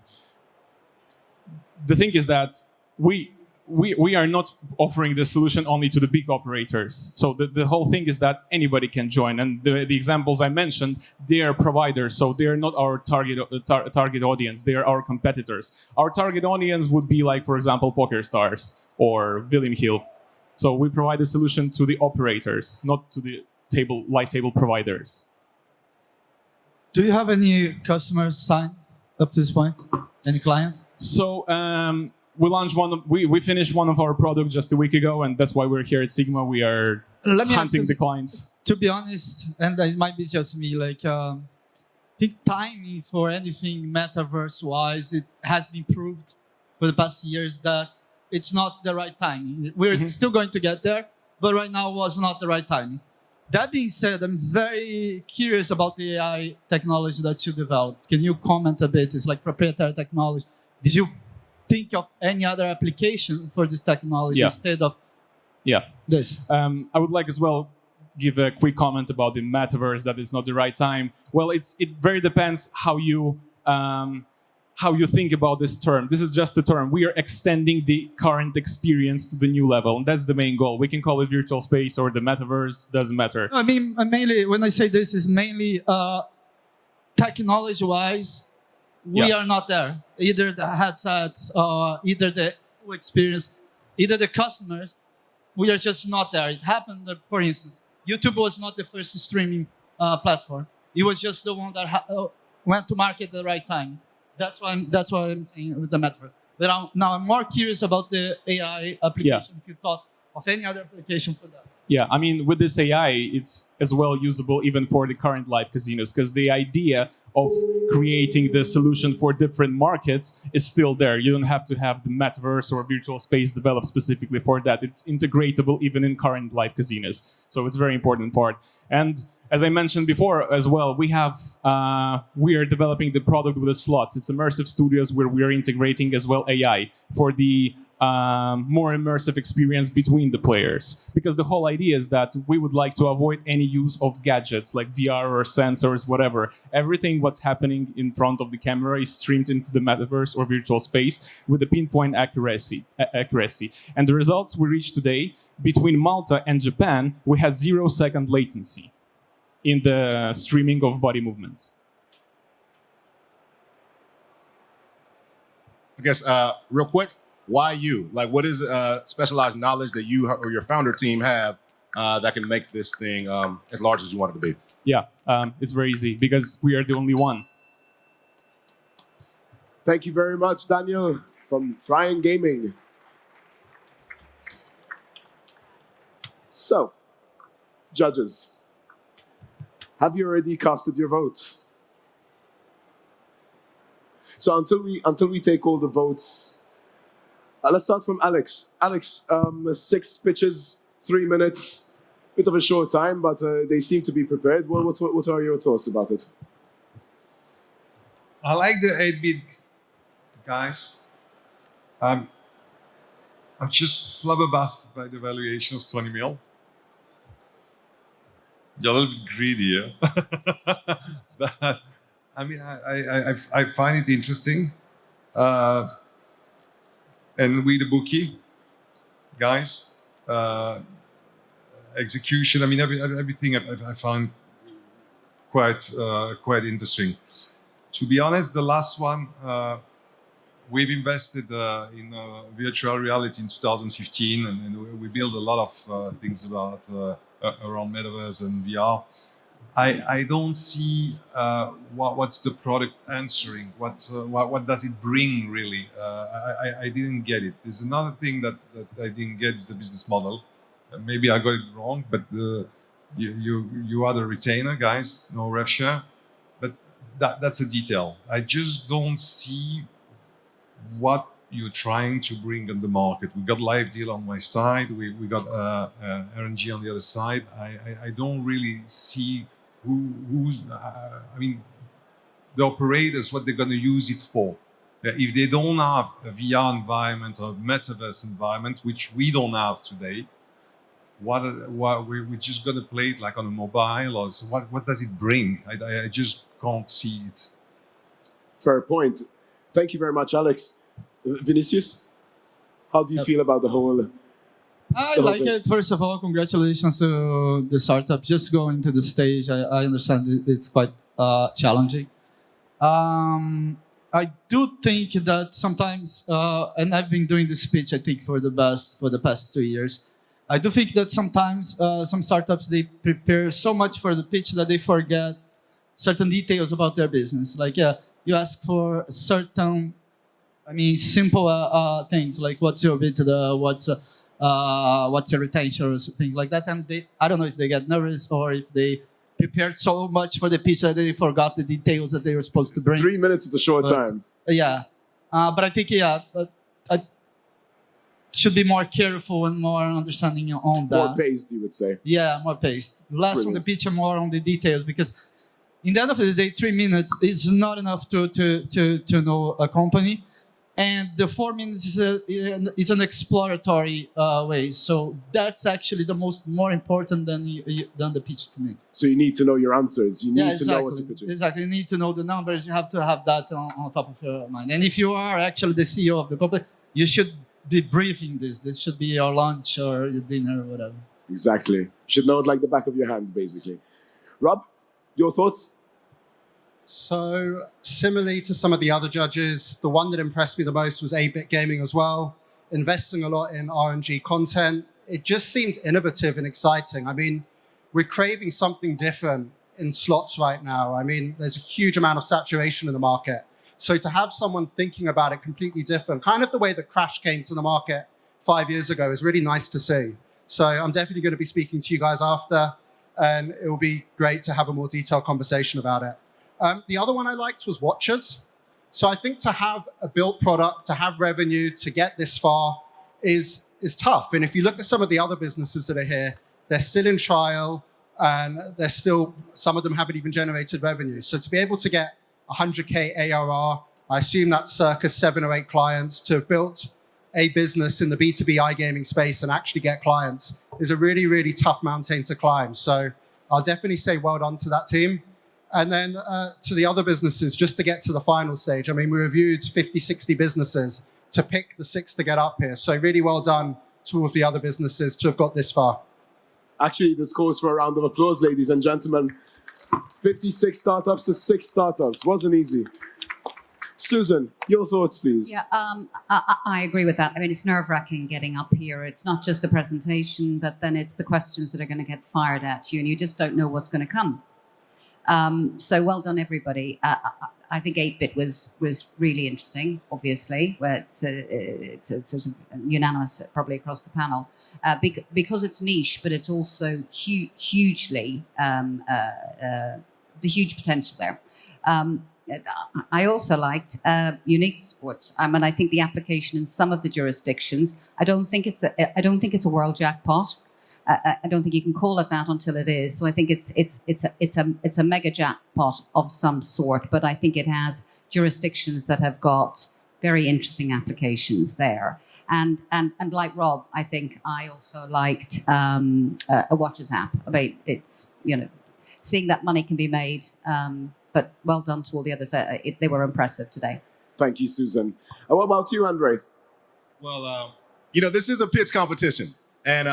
thing is that we are not offering the solution only to the big operators. So the whole thing is that anybody can join. And the examples I mentioned, they are providers. So they are not our target audience. They are our competitors. Our target audience would be like, for example, PokerStars or William Hill. So we provide a solution to the operators, not to the live table providers. Do you have any customers signed up to this point? Any client? So we launched we finished one of our products just a week ago, and that's why we're here at SiGMA. We are hunting the clients. To be honest, and it might be just me, like peak timing for anything metaverse-wise, it has been proved for the past years that it's not the right timing. We're still going to get there, but right now was not the right timing. That being said, I'm very curious about the AI technology that you developed. Can you comment a bit? It's like proprietary technology. Did you think of any other application for this technology instead of this? I would like as well give a quick comment about the metaverse, that it's not the right time. Well, it very depends how you think about this term. This is just a term. We are extending the current experience to the new level, and that's the main goal. We can call it virtual space or the metaverse, doesn't matter. I mean, mainly, when I say this, is mainly technology-wise, we are not there. Either the headsets, either the experience, either the customers, we are just not there. It happened that, for instance, YouTube was not the first streaming platform. It was just the one that went to market at the right time. That's why I'm saying with the metaverse. But now I'm more curious about the AI application. If you thought of any other application for that. Yeah, I mean, with this AI, it's as well usable even for the current live casinos, because the idea of creating the solution for different markets is still there. You don't have to have the metaverse or virtual space developed specifically for that. It's integratable even in current live casinos. So it's a very important part. And as I mentioned before as well, we are developing the product with the slots. It's immersive studios where we are integrating as well AI for the more immersive experience between the players. Because the whole idea is that we would like to avoid any use of gadgets like VR or sensors, whatever. Everything what's happening in front of the camera is streamed into the metaverse or virtual space with a pinpoint accuracy. And the results we reached today, between Malta and Japan, we had 0-second latency in the streaming of body movements. I guess, real quick, why you? Like, what is specialized knowledge that you or your founder team have that can make this thing as large as you want it to be? Yeah, it's very easy because we are the only one. Thank you very much, Daniel from TRIION Gaming. So, judges, have you already casted your vote? So until we take all the votes, let's start from Alex. Alex, 6 pitches, 3 minutes, bit of a short time, but they seem to be prepared. What are your thoughts about it? I like the 8-bit guys. I'm just flabbergasted by the valuation of 20 mil. You're a little bit greedy, yeah? But I mean, I find it interesting. And with the Bookie, guys, execution, I mean, everything I found quite interesting. To be honest, the last one, we've invested in virtual reality in 2015, and we built a lot of things about around metaverse and VR. I don't see what's the product answering. What does it bring really? I didn't get it. There's another thing that I didn't get is the business model. Maybe I got it wrong, but you are the retainer, guys. No rev share, but that's a detail. I just don't see what you're trying to bring on the market. We got live deal on my side. We got RNG on the other side. I don't really see who's I mean, the operators, what they're going to use it for. If they don't have a VR environment or metaverse environment, which we don't have today, what we're just going to play it like on a mobile, or so what does it bring? I just can't see it. Fair point. Thank you very much, Alex. Vinicius, how do you feel about the whole? I like it. First of all, congratulations to the startup. Just going to the stage, I understand it's quite challenging. I do think that sometimes, and I've been doing this pitch, I think, for the past 2 years. I do think that sometimes some startups, they prepare so much for the pitch that they forget certain details about their business. Like, you ask for certain, simple things, like what's your EBITDA, what's your retention, or things like that. And I don't know if they get nervous or if they prepared so much for the pitch that they forgot the details that they were supposed to bring. 3 minutes is a short time. Yeah. But I think, I should be more careful and more understanding on that. More paced, you would say. Yeah, more paced. Less Brilliant. on the pitch and more on the details, because in the end of the day, 3 minutes is not enough to know a company. And the 4 minutes is an exploratory way. So that's actually the more important than the pitch to me. So you need to know your answers. You need to know what you're pitching. Exactly. You need to know the numbers. You have to have that on top of your mind. And if you are actually the CEO of the company, you should be briefing this. This should be your lunch or your dinner or whatever. Exactly. You should know it like the back of your hand, basically. Rob, your thoughts? So, similarly to some of the other judges, the one that impressed me the most was 8-bit Gaming as well, investing a lot in RNG content. It just seemed innovative and exciting. I mean, we're craving something different in slots right now. I mean, there's a huge amount of saturation in the market. So to have someone thinking about it completely different, kind of the way that Crash came to the market 5 years ago, is really nice to see. So I'm definitely going to be speaking to you guys after, and it will be great to have a more detailed conversation about it. The other one I liked was watches. So I think to have a built product, to have revenue, to get this far is tough. And if you look at some of the other businesses that are here, they're still in trial, and they're still, some of them haven't even generated revenue. So to be able to get 100K ARR, I assume that's circa 7 or 8 clients, to have built a business in the B2B iGaming space and actually get clients is a really, really tough mountain to climb. So I'll definitely say well done to that team. And then to the other businesses, just to get to the final stage. I mean, we reviewed 50, 60 businesses to pick the 6 to get up here. So really well done to all of the other businesses to have got this far. Actually, this calls for a round of applause, ladies and gentlemen. 56 startups to 6 startups. Wasn't easy. Susan, your thoughts, please. Yeah, I agree with that. I mean, it's nerve-wracking getting up here. It's not just the presentation, but then it's the questions that are going to get fired at you, and you just don't know what's going to come. So well done, everybody. I think 8-bit was really interesting, obviously, where it's a sort of unanimous probably across the panel, because it's niche, but it's also hugely, the huge potential there. I also liked unique sports. I mean, I think the application in some of the jurisdictions, I don't think it's a world jackpot. I don't think you can call it that until it is. So I think it's a mega jackpot of some sort. But I think it has jurisdictions that have got very interesting applications there. And like Rob, I think I also liked a Watches app. I mean, it's, you know, seeing that money can be made. But well done to all the others. They were impressive today. Thank you, Susan. What about you, Andre? Well, you know, this is a pitch competition, and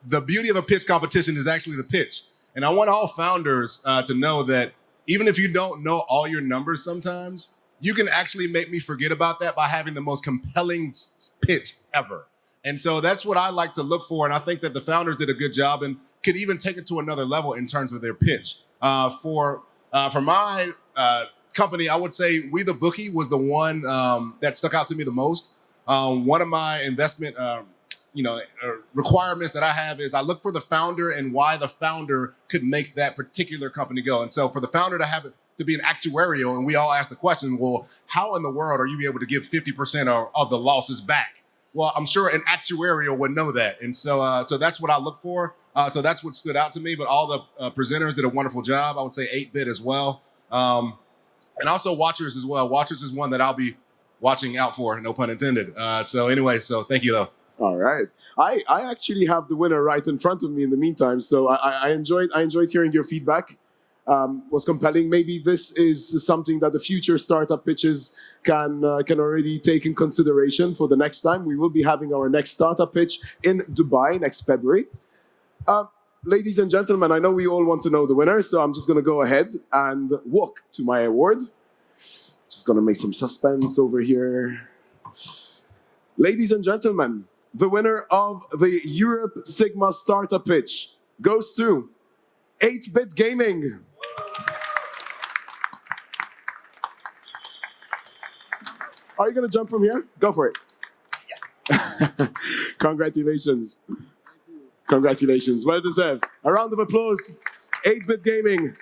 the beauty of a pitch competition is actually the pitch. And I want all founders to know that even if you don't know all your numbers sometimes, you can actually make me forget about that by having the most compelling pitch ever. And so that's what I like to look for. And I think that the founders did a good job and could even take it to another level in terms of their pitch. For my company, I would say We the Bookie was the one that stuck out to me the most. One of my investment requirements that I have is I look for the founder and why the founder could make that particular company go. And so for the founder to have it to be an actuarial, and we all ask the question, well, how in the world are you able to give 50% of the losses back? Well, I'm sure an actuarial would know that. And so so that's what I look for. So that's what stood out to me. But all the presenters did a wonderful job. I would say 8-bit as well. And also Watchers as well. Watchers is one that I'll be watching out for, no pun intended. So anyway, so thank you, though. All right. I actually have the winner right in front of me in the meantime. So I enjoyed hearing your feedback. Was compelling. Maybe this is something that the future startup pitches can already take in consideration for the next time. We will be having our next startup pitch in Dubai next February. Ladies and gentlemen, I know we all want to know the winner, so I'm just going to go ahead and walk to my award. Just going to make some suspense over here. Ladies and gentlemen, the winner of the Europe SiGMA Startup Pitch goes to 8-bit Gaming. Are you going to jump from here? Go for it. Yeah. Congratulations. Congratulations. Well deserved. A round of applause. 8-bit Gaming.